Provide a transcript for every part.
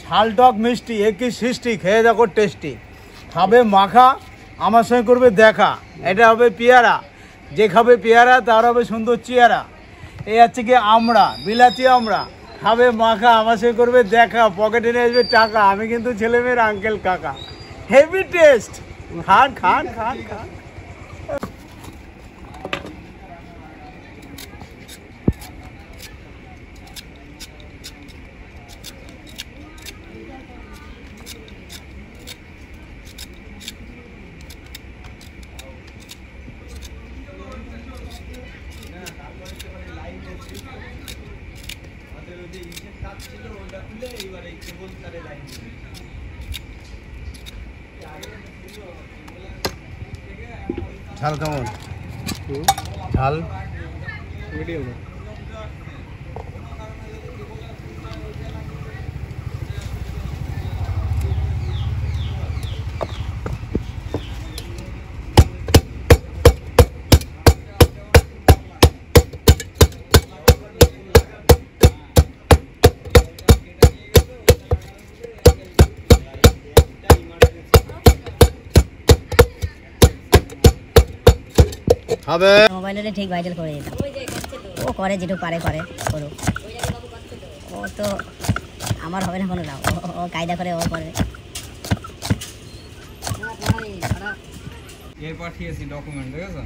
ঝাল টক মিষ্টি একই সৃষ্টি, খেয়ে দেখো টেস্টি। খাবে মাখা, আমার সঙ্গে করবে দেখা। এটা হবে পেয়ারা, যে খাবে পেয়ারা তার হবে সুন্দর চেয়ারা। এই হচ্ছে কি আমরা, বিলাতি আমরা। খাবে মাখা, আমার সঙ্গে করবে দেখা, পকেটে নিয়ে আসবে টাকা। আমি কিন্তু ছেলেমেয়ের আঙ্কেল কাকা। হেভি টেস্ট, খান খান খান খান। ঝাল কেমন? ঝাল মিডিয়াম। হবে মোবাইলে ঠিক ভাইরাল করে দিতাম। ও করে যেটুকু পারে করে করুক, ও তো আমার হবে না কোনো লাভ। ও কায়দা করে ও করে। এর পাঠিয়েছি ডকুমেন্ট, দেখেছো?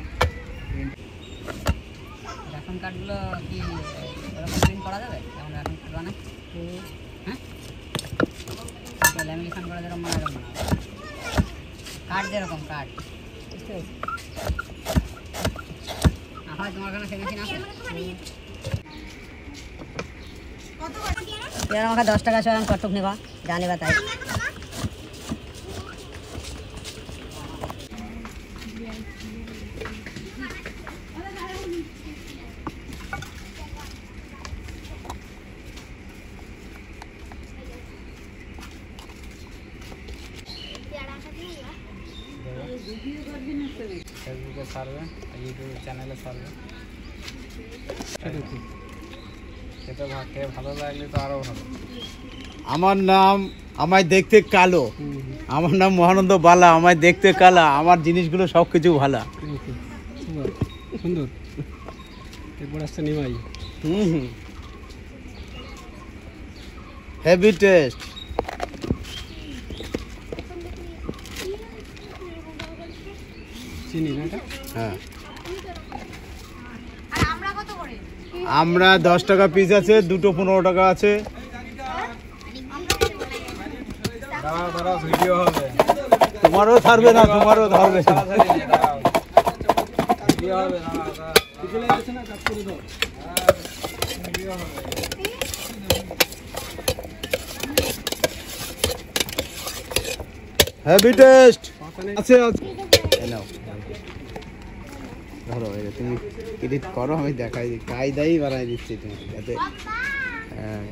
রেশন কার্ডগুলো কি ওরকম প্রিন্ট করা যাবে? যেমন রেশন কার্ড বানায়, হ্যাঁ ল্যামিনেশন করা যেরকম মানে এরকম কার্ড, যেরকম কার্ড বুঝতে পেরেছি। হয় তোমার কাছে মেশিন আছে? পেয়ারা মাখা 10 টাকা সব কটুক নেবা, যা নেবা তাই। ফেসবুকে ছাড়বে, ইউটিউব চ্যানেলে ছাড়বে। খেতে ভালো লাগলে তো আরও ভালো। আমার নাম, আমায় দেখতে কালো, আমার নাম মহানন্দ বালা, আমায় দেখতে কালা, আমার জিনিসগুলো সব কিছু ভালো। সুন্দর। এরপর আসছে নিমাই। Heavy taste. চিনি না এটা? হ্যাঁ, আমরা 10 টাকা পিস আছে, দুটো 15 টাকা আছে। ভিডিও হবে, তোমারও ছাড়বে না, তোমারও ধরবে না। হেভি টেস্ট আছে। নাও ধরো, তুমি এডিট করো, আমি দেখাই দিই, কায়দাই বানাই দিচ্ছি তুমি যাতে। হ্যাঁ।